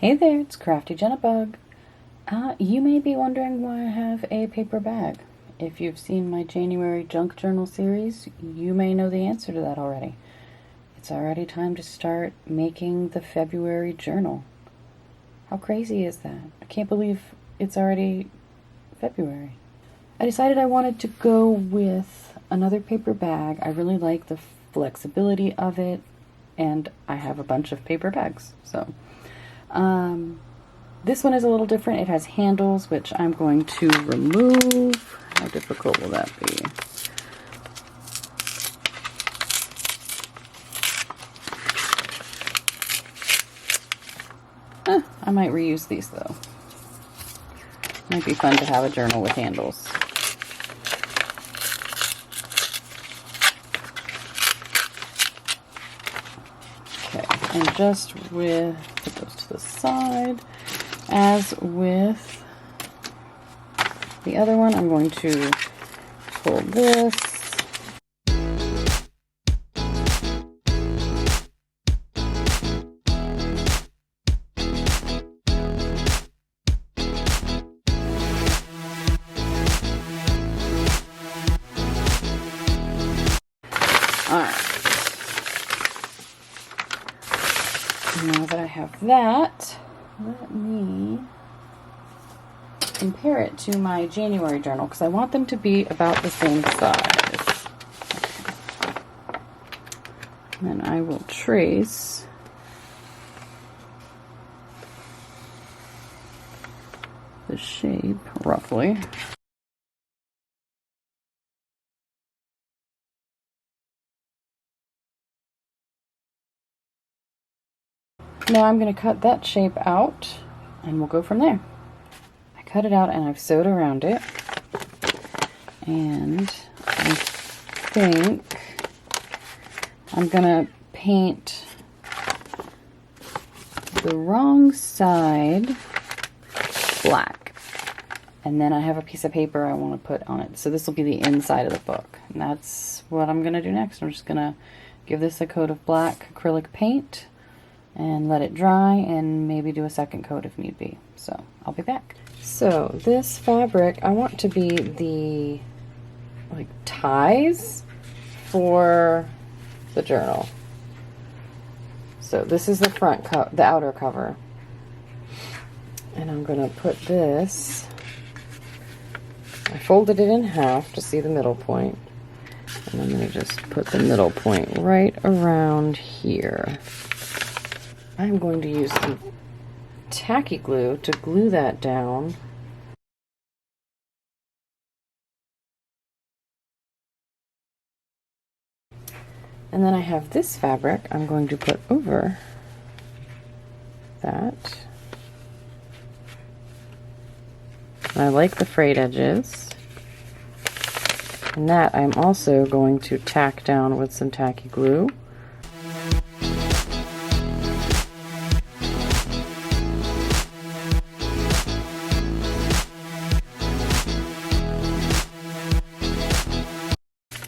Hey there, it's Crafty Jenna Bug. You may be wondering why I have a paper bag. If you've seen my January junk journal series, you may know the answer to that already. It's already time to start making the February journal. How crazy is that? I can't believe it's already February. I decided I wanted to go with another paper bag. I really like the flexibility of it, and I have a bunch of paper bags, so this one is a little different. It has handles, which I'm going to remove. How difficult will that be? I might reuse these though. Might be fun to have a journal with handles. Okay, and just with, put those to the side. As with the other one, I'm going to pull this. Alright. Now that I have that, let me compare it to my January journal because I want them to be about the same size. And then I will trace the shape roughly. Now I'm going to cut that shape out and we'll go from there. I cut it out and I've sewed around it. And I think I'm going to paint the wrong side black. And then I have a piece of paper I want to put on it. So this will be the inside of the book. And that's what I'm going to do next. I'm just going to give this a coat of black acrylic paint and let it dry and maybe do a second coat if need be. So I'll be back. So this fabric I want to be the ties for the journal. So this is the front the outer cover. And I'm gonna put this, I folded it in half to see the middle point. And I'm gonna just put the middle point right around here. I'm going to use some tacky glue to glue that down. And then I have this fabric I'm going to put over that. And I like the frayed edges. And that I'm also going to tack down with some tacky glue.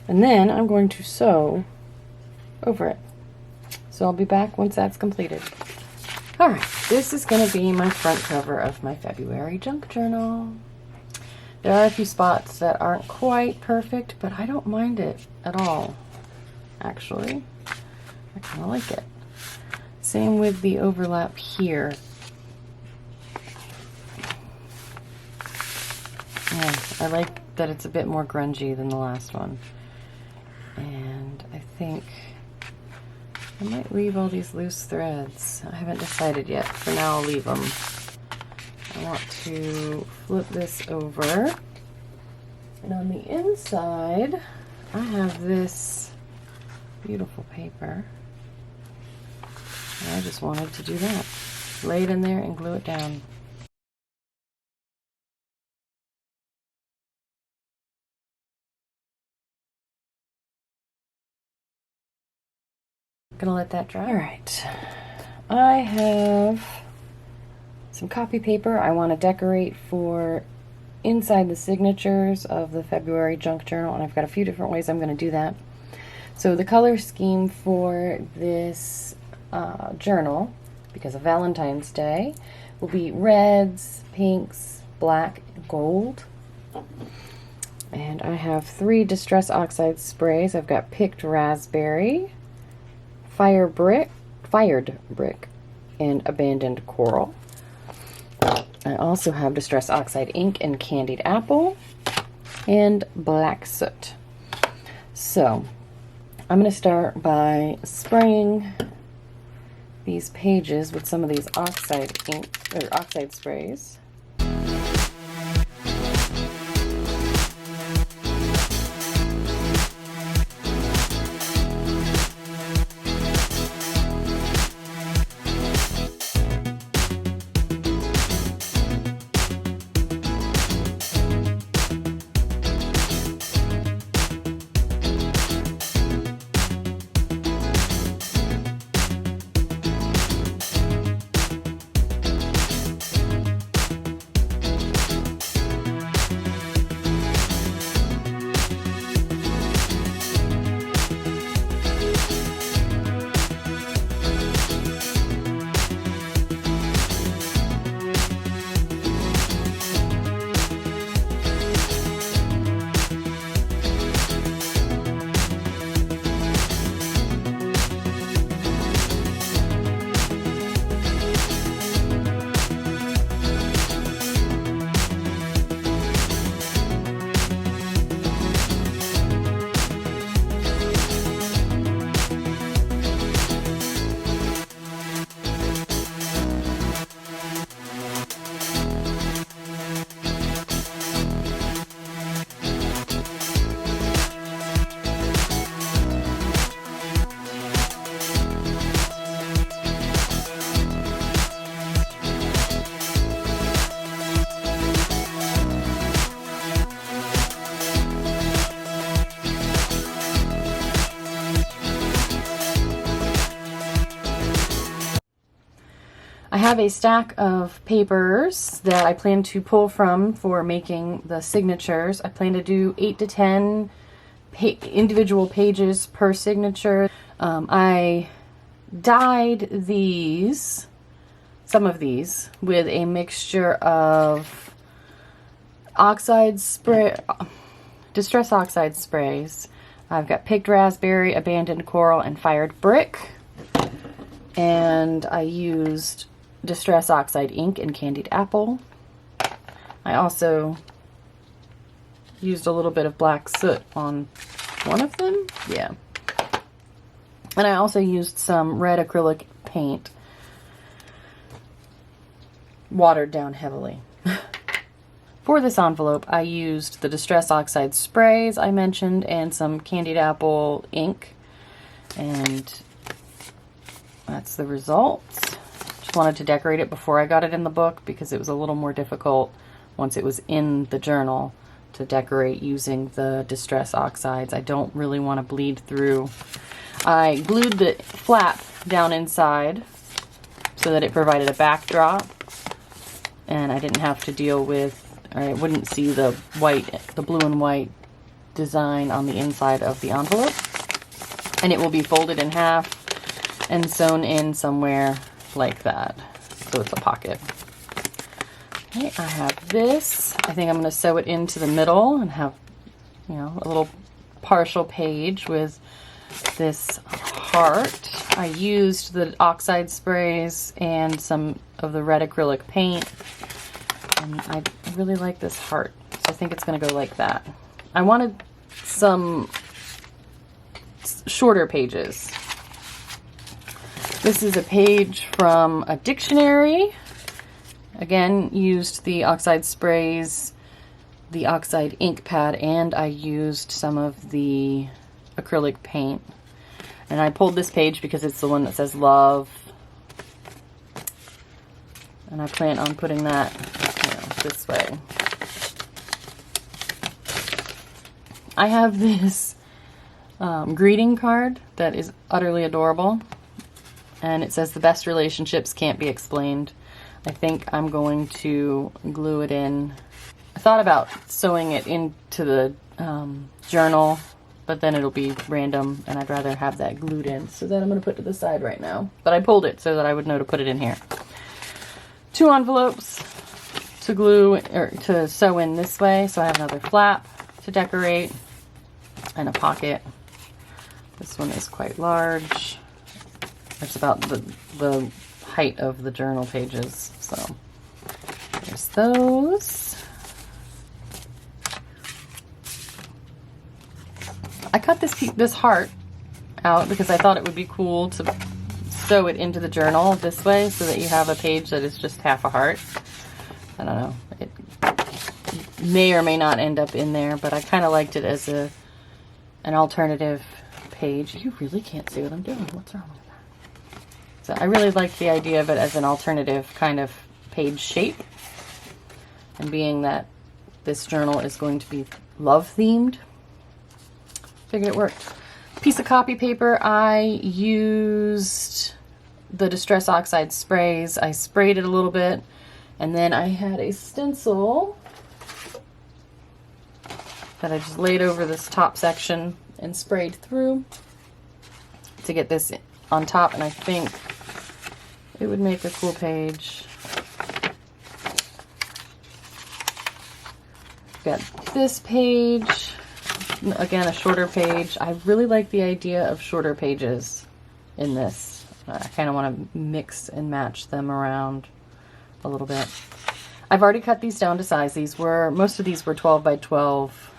And then I'm going to sew over it. So I'll be back once that's completed. Alright, this is going to be my front cover of my February junk journal. There are a few spots that aren't quite perfect, but I don't mind it at all, actually. I kind of like it. Same with the overlap here. Yeah, I like that it's a bit more grungy than the last one. And I think I might leave all these loose threads. I haven't decided yet. For now, I'll leave them. I want to flip this over. And on the inside, I have this beautiful paper. And I just wanted to do that. Lay it in there and glue it down. Gonna let that dry. All right, I have some copy paper I want to decorate for inside the signatures of the February junk journal, and I've got a few different ways I'm going to do that. So the color scheme for this journal because of Valentine's Day, will be reds, pinks, black, and gold. And I have 3 Distress Oxide sprays. I've got Picked Raspberry, Fired Brick, and Abandoned Coral. I also have Distress Oxide Ink and Candied Apple, and Black Soot. So, I'm going to start by spraying these pages with some of these oxide ink or oxide sprays. I have a stack of papers that I plan to pull from for making the signatures. I plan to do 8 to 10 individual pages per signature. I dyed some of these, with a mixture of Distress Oxide sprays. I've got Picked Raspberry, Abandoned Coral, and Fired Brick. And I used Distress Oxide Ink and Candied Apple. I also used a little bit of Black Soot on one of them. Yeah. And I also used some red acrylic paint, watered down heavily. For this envelope, I used the Distress Oxide sprays I mentioned and some Candied Apple ink. And that's the results. Just wanted to decorate it before I got it in the book because it was a little more difficult once it was in the journal to decorate using the Distress Oxides. I don't really want to bleed through. I glued the flap down inside so that it provided a backdrop, and I didn't have to deal with, or I wouldn't see the blue and white design on the inside of the envelope. And it will be folded in half and sewn in somewhere like that, so it's a pocket. Okay, I have this. I think I'm going to sew it into the middle and have, you know, a little partial page with this heart. I used the oxide sprays and some of the red acrylic paint, and I really like this heart, so I think it's going to go like that. I wanted some shorter pages. This is a page from a dictionary. Again, used the oxide sprays, the oxide ink pad, and I used some of the acrylic paint. And I pulled this page because it's the one that says love. And I plan on putting that, you know, this way. I have this greeting card that is utterly adorable. And it says, "The best relationships can't be explained." I think I'm going to glue it in. I thought about sewing it into the journal but then it'll be random, and I'd rather have that glued in. So that I'm going to put to the side right now. But I pulled it so that I would know to put it in here. 2 envelopes to glue, or to sew in this way. So I have another flap to decorate, and a pocket. This one is quite large. It's about the height of the journal pages. So there's those. I cut this heart out because I thought it would be cool to sew it into the journal this way so that you have a page that is just half a heart. I don't know. It may or may not end up in there, but I kind of liked it as an alternative page. You really can't see what I'm doing. What's wrong with that? So I really liked the idea of it as an alternative kind of page shape. And being that this journal is going to be love themed, figured it worked. Piece of copy paper, I used the Distress Oxide sprays. I sprayed it a little bit, and then I had a stencil that I just laid over this top section and sprayed through to get this on top, and I think it would make a cool page. Got this page. Again, a shorter page. I really like the idea of shorter pages in this. I kind of want to mix and match them around a little bit. I've already cut these down to size. Most of these were 12 by 12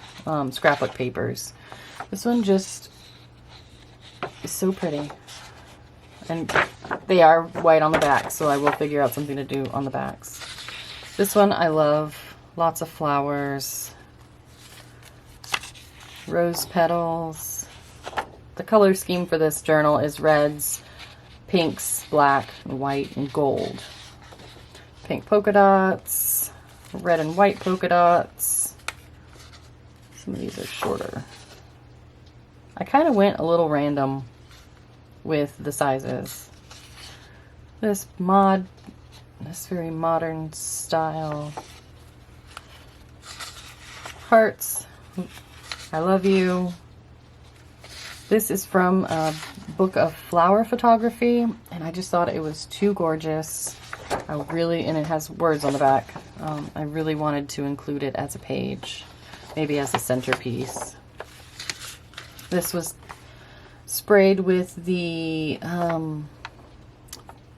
scrapbook papers. This one just is so pretty. And they are white on the back, so I will figure out something to do on the backs. This one I love. Lots of flowers. Rose petals. The color scheme for this journal is reds, pinks, black, and white, and gold. Pink polka dots, red and white polka dots. Some of these are shorter. I kind of went a little random with the sizes. This very modern style. Hearts. I love you. This is from a book of flower photography, and I just thought it was too gorgeous. And it has words on the back. I really wanted to include it as a page, maybe as a centerpiece. This was sprayed with the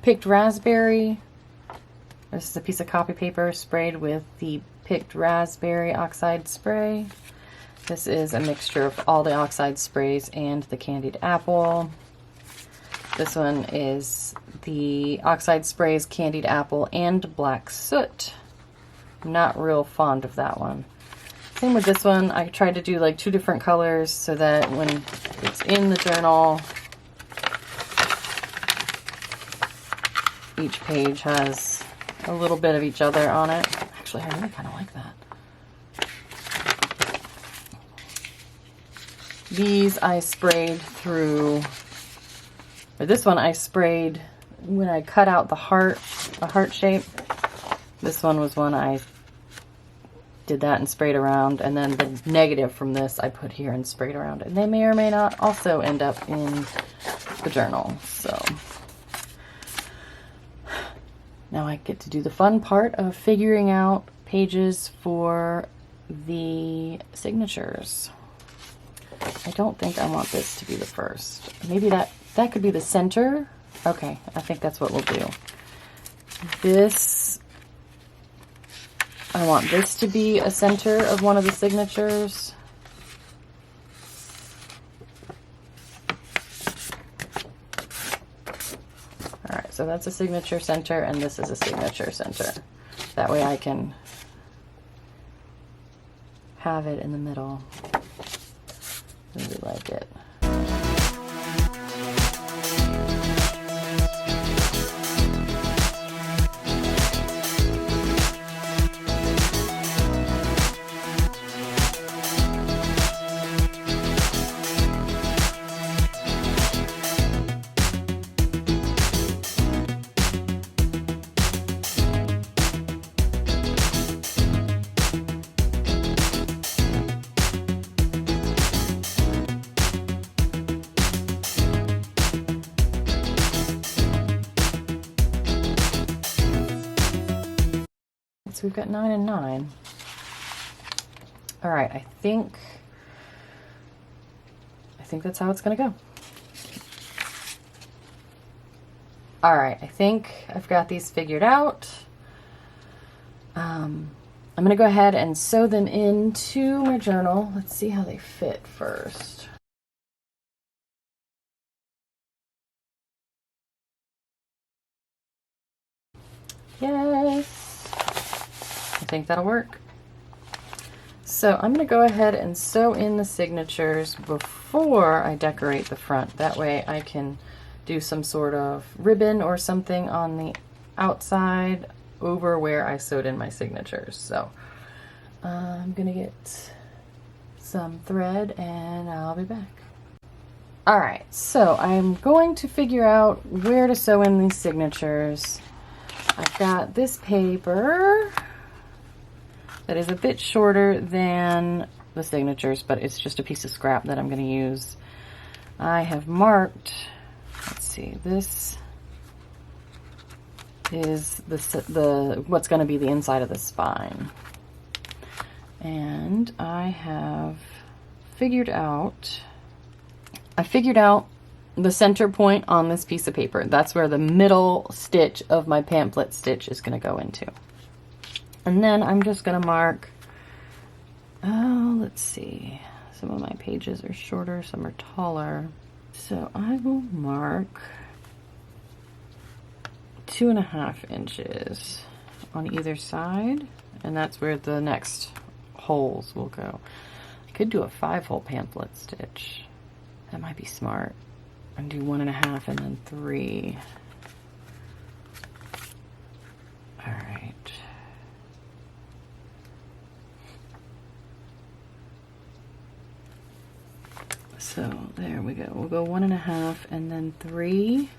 picked raspberry. This is a piece of copy paper sprayed with the picked raspberry oxide spray. This is a mixture of all the oxide sprays and the candied apple. This one is the oxide sprays, candied apple, and black soot. I'm not real fond of that one. Same with this one. I tried to do like 2 different colors so that when it's in the journal, each page has a little bit of each other on it. Actually, I really kind of like that. These I sprayed through, or this one I sprayed when I cut out the heart shape. This one was one I did that and sprayed around, and then the negative from this I put here and sprayed around, and they may or may not also end up in the journal. So now I get to do the fun part of figuring out pages for the signatures. I don't think I want this to be the first. Maybe that could be the center. Okay, I think that's what we'll do. I want this to be a center of one of the signatures. Alright, so that's a signature center, and this is a signature center. That way I can have it in the middle. Really like it. So we've got 9 and 9. All right, I think that's how it's gonna go. All right, I think I've got these figured out. I'm gonna go ahead and sew them into my journal. Let's see how they fit first. Yes, I think that'll work. So I'm going to go ahead and sew in the signatures before I decorate the front. That way I can do some sort of ribbon or something on the outside over where I sewed in my signatures. So I'm going to get some thread and I'll be back. All right, so I'm going to figure out where to sew in these signatures. I've got this paper that is a bit shorter than the signatures, but it's just a piece of scrap that I'm going to use. I have marked, let's see, this is the what's going to be the inside of the spine. And I figured out the center point on this piece of paper. That's where the middle stitch of my pamphlet stitch is going to go into. And then I'm just going to mark, let's see, some of my pages are shorter, some are taller. So I will mark 2.5 inches on either side, and that's where the next holes will go. I could do a 5-hole pamphlet stitch. That might be smart. And do 1.5 and then 3. All right. So there we go. We'll go 1.5 and then 3.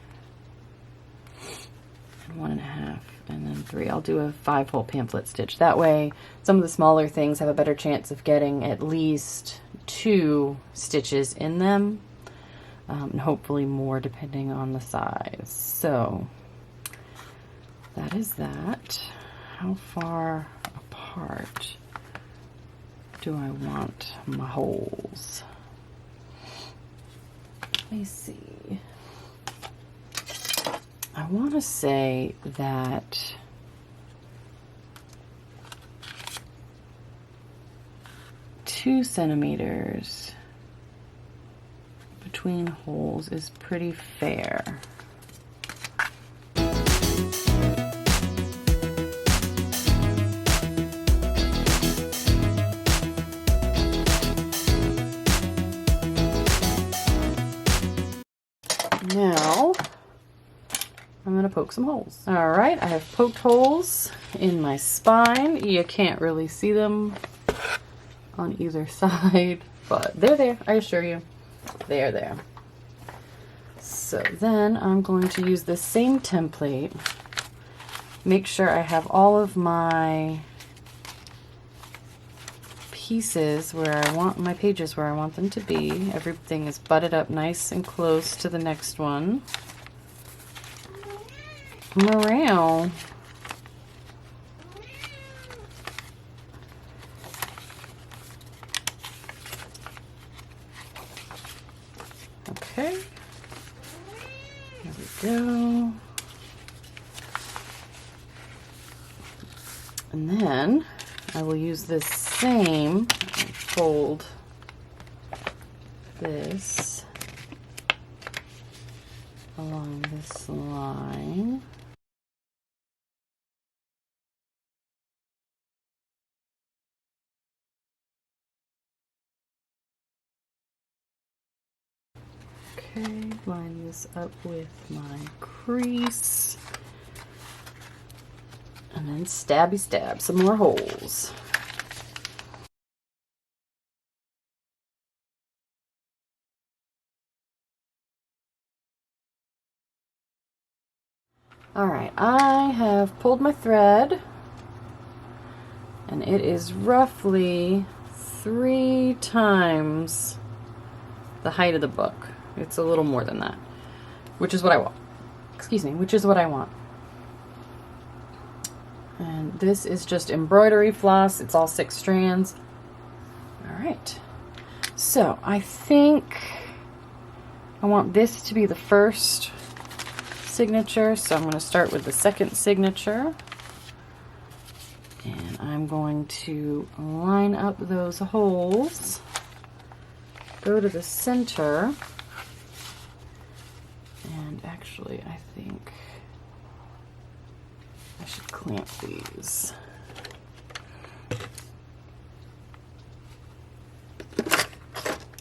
And 1.5 and then 3. I'll do a 5-hole pamphlet stitch. That way, some of the smaller things have a better chance of getting at least 2 stitches in them. And hopefully more depending on the size. So that is that. How far apart do I want my holes? Let me see. I want to say that two centimeters between holes is pretty fair. Now, I'm going to poke some holes. All right, I have poked holes in my spine. You can't really see them on either side, but they're there, I assure you. They are there. So then I'm going to use the same template. Make sure I have all of my pieces where I want my pages where I want them to be. Everything is butted up nice and close to the next one. Morale. Okay. There we go. And then I will use this same, fold this along this line. Okay, line this up with my crease. And then stabby stab some more holes. Alright, I have pulled my thread, and it is roughly 3 times the height of the book. It's a little more than that, which is what I want. Excuse me, which is what I want. And this is just embroidery floss. It's all 6 strands. All right. So I think I want this to be the first signature. So I'm going to start with the second signature. And I'm going to line up those holes. Go to the center. And actually, I think I should clamp these.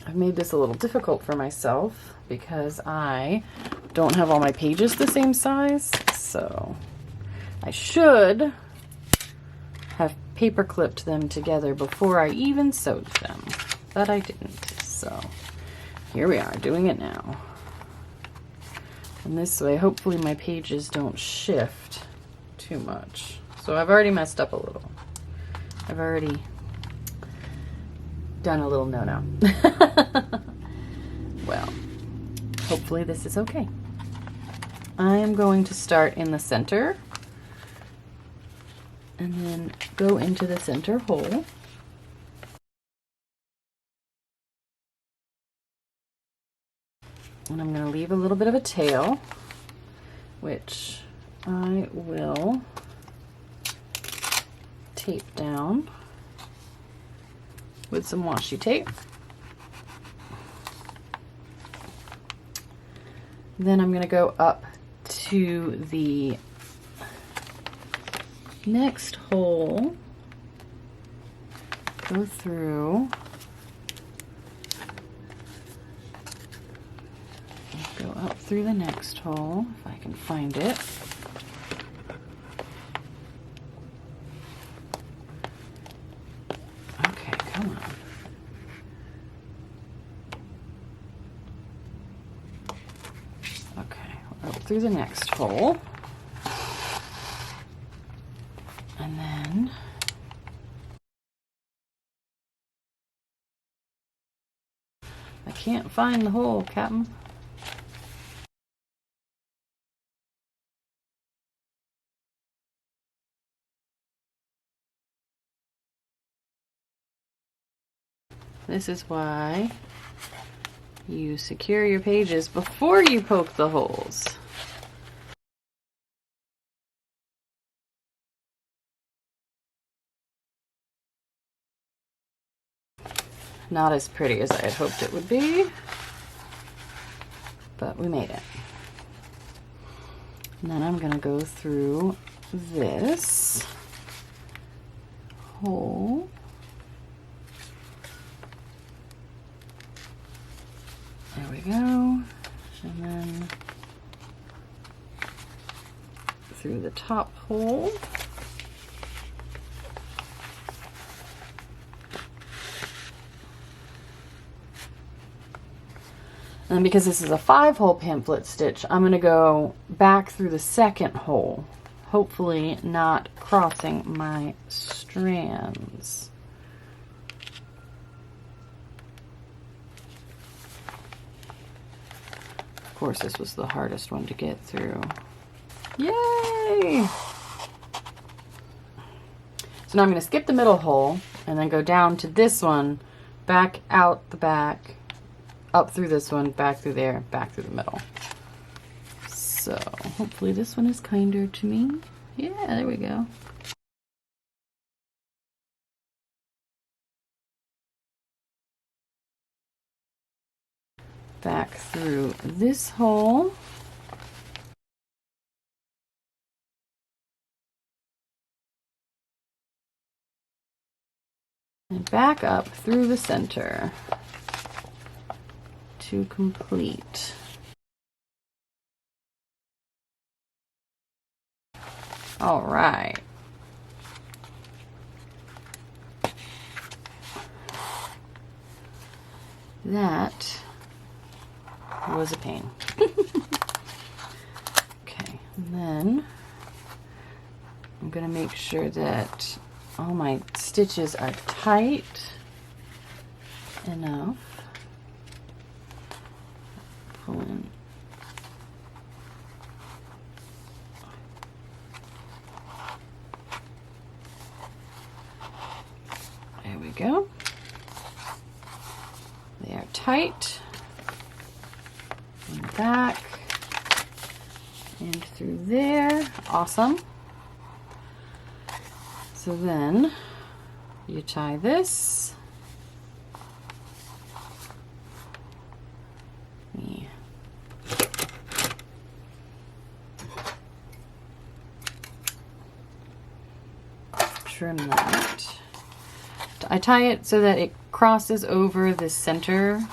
I've made this a little difficult for myself because I don't have all my pages the same size. So I should have paper clipped them together before I even sewed them, but I didn't. So here we are doing it now. And this way, hopefully my pages don't shift too much. So I've already messed up a little. I've already done a little no-no. Well, hopefully this is okay. I am going to start in the center and then go into the center hole. And I'm going to leave a little bit of a tail, which I will tape down with some washi tape. Then I'm going to go up to the next hole, go through, go up through the next hole, if I can find it. Okay, come on. Okay, up through the next hole. And then I can't find the hole, Captain. This is why you secure your pages before you poke the holes. Not as pretty as I had hoped it would be, but we made it. And then I'm going to go through this hole. There we go. And then through the top hole. And because this is a 5-hole pamphlet stitch, I'm going to go back through the second hole, hopefully not crossing my strands. Of course, this was the hardest one to get through. Yay! So now I'm going to skip the middle hole and then go down to this one, back out the back, up through this one, back through there, back through the middle. So hopefully this one is kinder to me. Yeah, there we go. Back through this hole. And back up through the center to complete. All right. That was a pain. Okay, and then I'm going to make sure that all my stitches are tight enough. Pull in. go. They are tight. And back. And through there. Awesome. So then you tie this. Trim that. I tie it so that it crosses over the center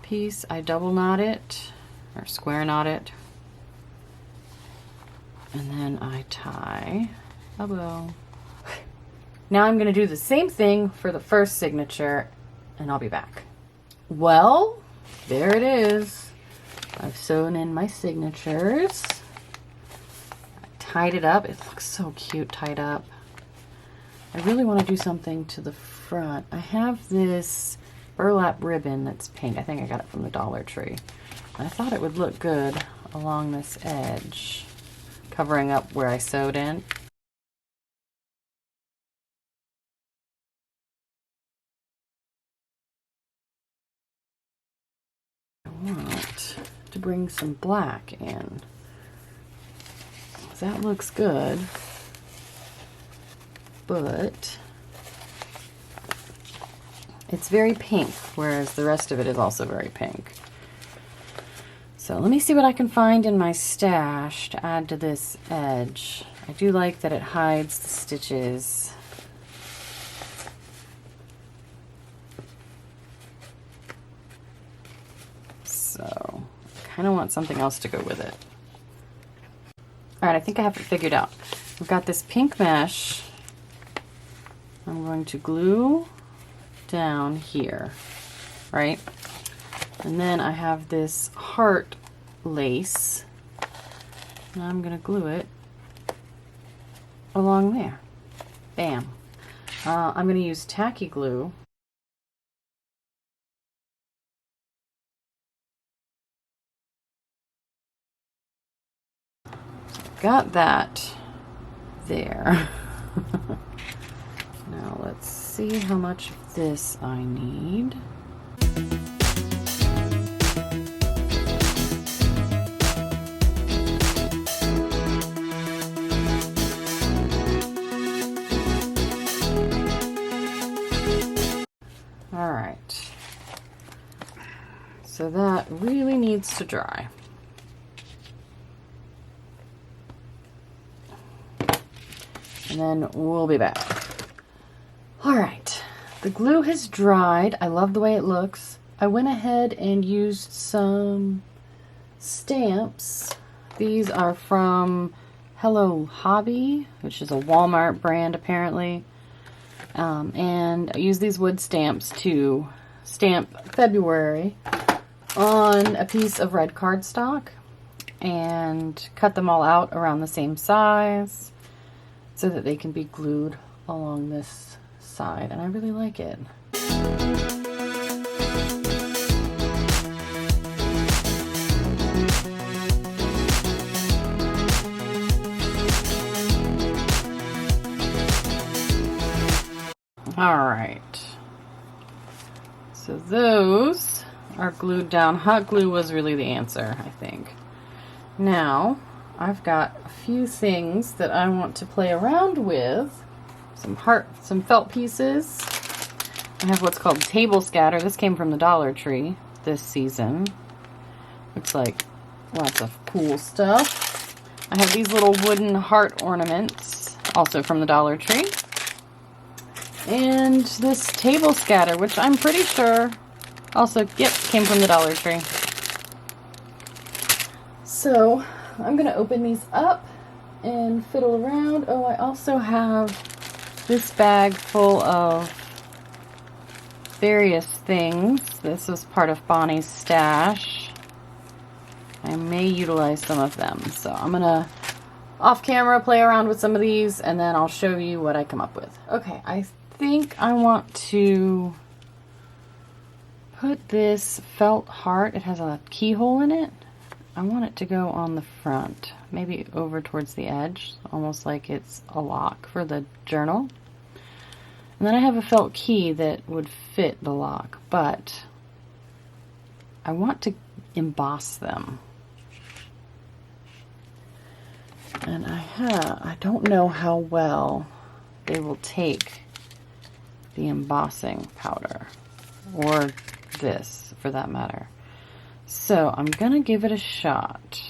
piece. I double knot it or square knot it, and then I tie a bow. Now I'm going to do the same thing for the first signature, and I'll be back. Well, there it is. I've sewn in my signatures. I tied it up. It looks so cute tied up. I really want to do something to the front. I have this burlap ribbon that's pink. I think I got it from the Dollar Tree. I thought it would look good along this edge, covering up where I sewed in. I want to bring some black in. That looks good. But it's very pink, whereas the rest of it is also very pink. So let me see what I can find in my stash to add to this edge. I do like that it hides the stitches. So I kind of want something else to go with it. All right, I think I have it figured out. We've got this pink mesh. I'm going to glue down here, right? And then I have this heart lace, and I'm going to glue it along there. Bam. I'm going to use tacky glue. Got that there. Now let's see how much of this I need. All right. So that really needs to dry. And then we'll be back. All right, the glue has dried. I love the way it looks. I went ahead and used some stamps. These are from Hello Hobby, which is a Walmart brand apparently. And I used these wood stamps to stamp February on a piece of red cardstock and cut them all out around the same size so that they can be glued along this side, and I really like it. All right, so those are glued down. Hot glue was really the answer, I think. Now I've got a few things that I want to play around with. Some felt pieces. I have what's called table scatter. This came from the Dollar Tree this season. Looks like lots of cool stuff. I have these little wooden heart ornaments, also from the Dollar Tree. And this table scatter, which I'm pretty sure also, yep, came from the Dollar Tree. So I'm gonna open these up and fiddle around. Oh, I also have this bag full of various things. This is part of Bonnie's stash. I may utilize some of them. So I'm gonna off camera play around with some of these and then I'll show you what I come up with. Okay, I think I want to put this felt heart. It has a keyhole in it. I want it to go on the front, maybe over towards the edge, almost like it's a lock for the journal. And then I have a felt key that would fit the lock, but I want to emboss them. And I don't know how well they will take the embossing powder, or this for that matter. So I'm gonna give it a shot.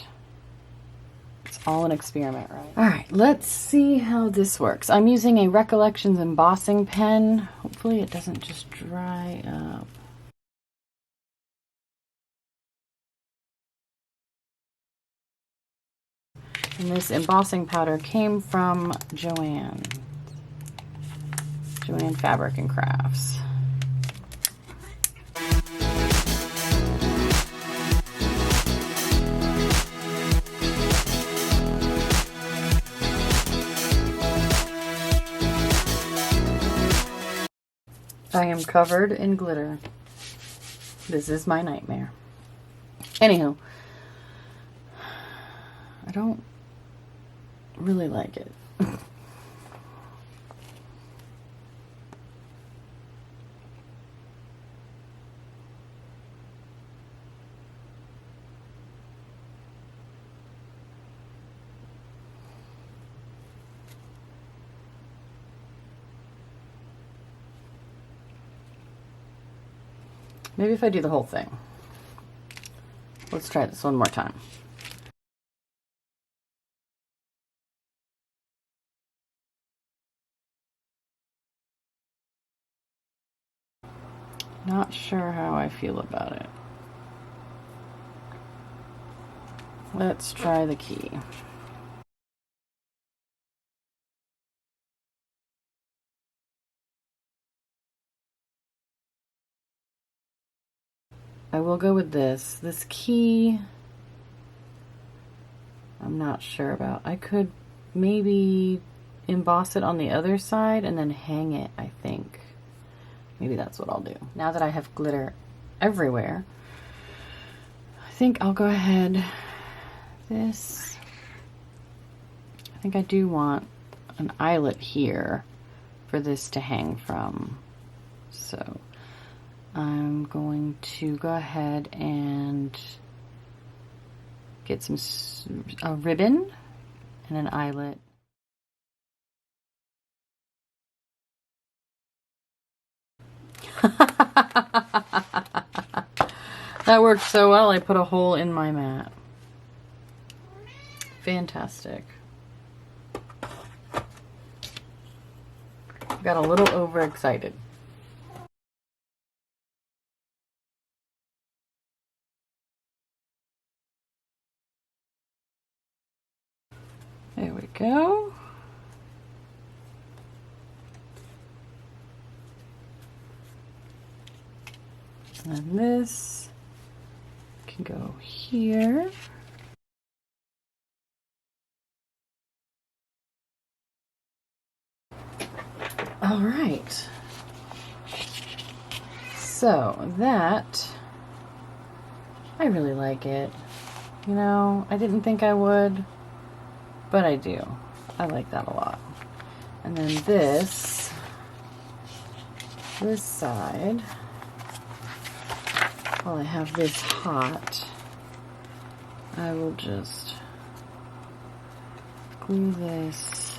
It's all an experiment, right? All right, let's see how this works. I'm using a Recollections embossing pen. Hopefully it doesn't just dry up. And this embossing powder came from Joann Fabric and Crafts. I am covered in glitter. This is my nightmare. Anywho, I don't really like it. Maybe if I do the whole thing. Let's try this one more time. Not sure how I feel about it. Let's try the key. I will go with this. This key, I'm not sure about. I could maybe emboss it on the other side and then hang it, I think. Maybe that's what I'll do. Now that I have glitter everywhere, I think I'll go ahead. I think I do want an eyelet here for this to hang from. So I'm going to go ahead and get a ribbon and an eyelet. That worked so well, I put a hole in my mat. Fantastic. Got a little overexcited. There we go. And this can go here. All right. So that, I really like it. You know, I didn't think I would, but I do. I like that a lot. And then this side, while I have this hot, I will just glue this.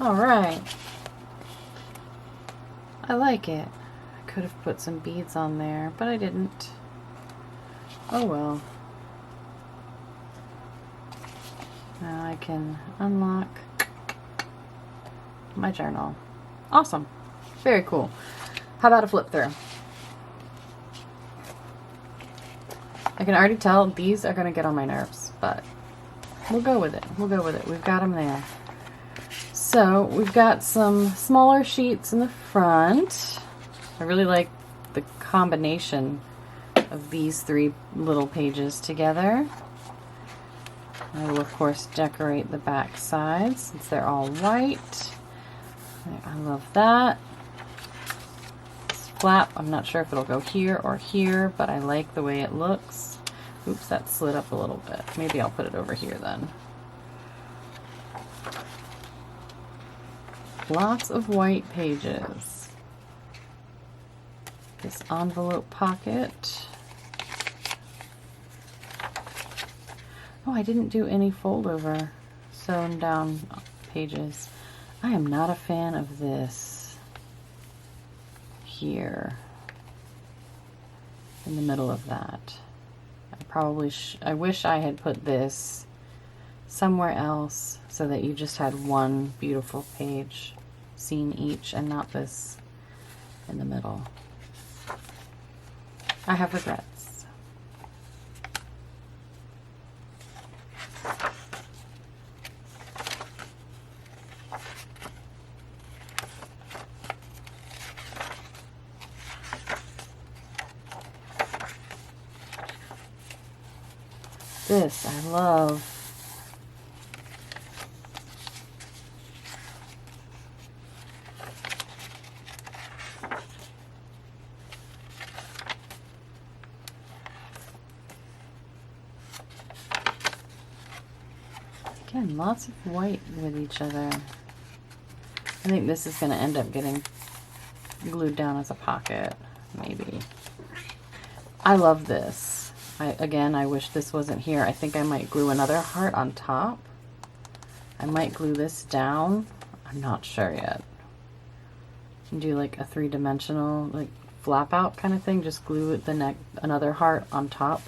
All right. I like it. I could have put some beads on there, but I didn't. Oh well. Now I can unlock my journal. Awesome. Very cool. How about a flip through? I can already tell these are going to get on my nerves, but we'll go with it. We'll go with it. We've got them there. So we've got some smaller sheets in the front. I really like the combination of these three little pages together. I will of course decorate the back sides since they're all white. I love that. This flap, I'm not sure if it'll go here or here, but I like the way it looks. Oops, that slid up a little bit. Maybe I'll put it over here then. Lots of white pages. This envelope pocket. Oh, I didn't do any fold over sewn down pages. I am not a fan of this here in the middle of that. I wish I had put this somewhere else so that you just had one beautiful page scene each and not this in the middle. I have regrets. This I love. Again, lots of white with each other. I think this is going to end up getting glued down as a pocket, maybe. I love this. Again, I wish this wasn't here. I think I might glue another heart on top. I might glue this down. I'm not sure yet. And do like a three-dimensional, like flap out kind of thing. Just glue another heart on top.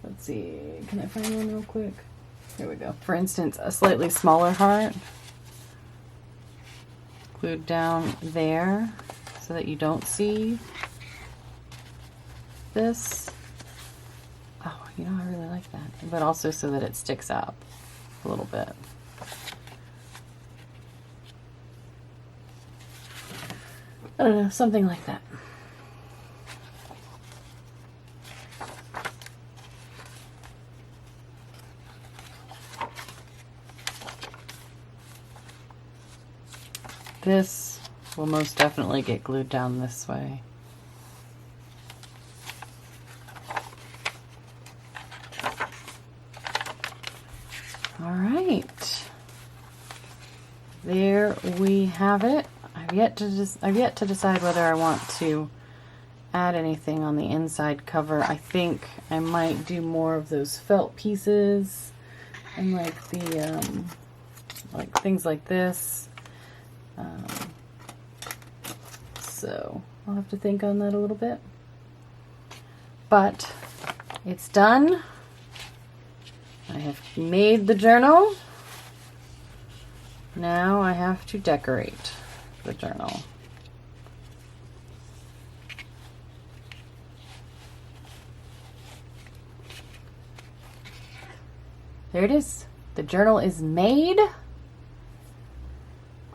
Let's see. Can I find one real quick? Here we go. For instance, a slightly smaller heart glued down there so that you don't see this. Oh, you know, I really like that. But also so that it sticks out a little bit. I don't know, something like that. This will most definitely get glued down this way. All right, there we have it. I've yet to decide whether I want to add anything on the inside cover. I think I might do more of those felt pieces and like the like things like this. So I'll have to think on that a little bit. But it's done. I have made the journal. Now I have to decorate the journal. There it is. The journal is made.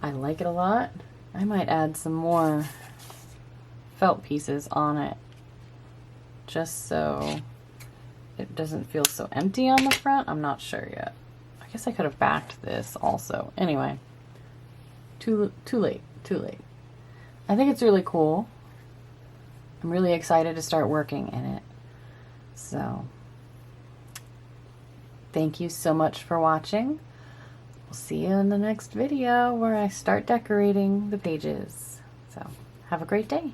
I like it a lot. I might add some more felt pieces on it just so it doesn't feel so empty on the front. I'm not sure yet. I guess I could have backed this also. Anyway, too late. I think it's really cool. I'm really excited to start working in it. So, thank you so much for watching. We'll see you in the next video where I start decorating the pages. So, have a great day.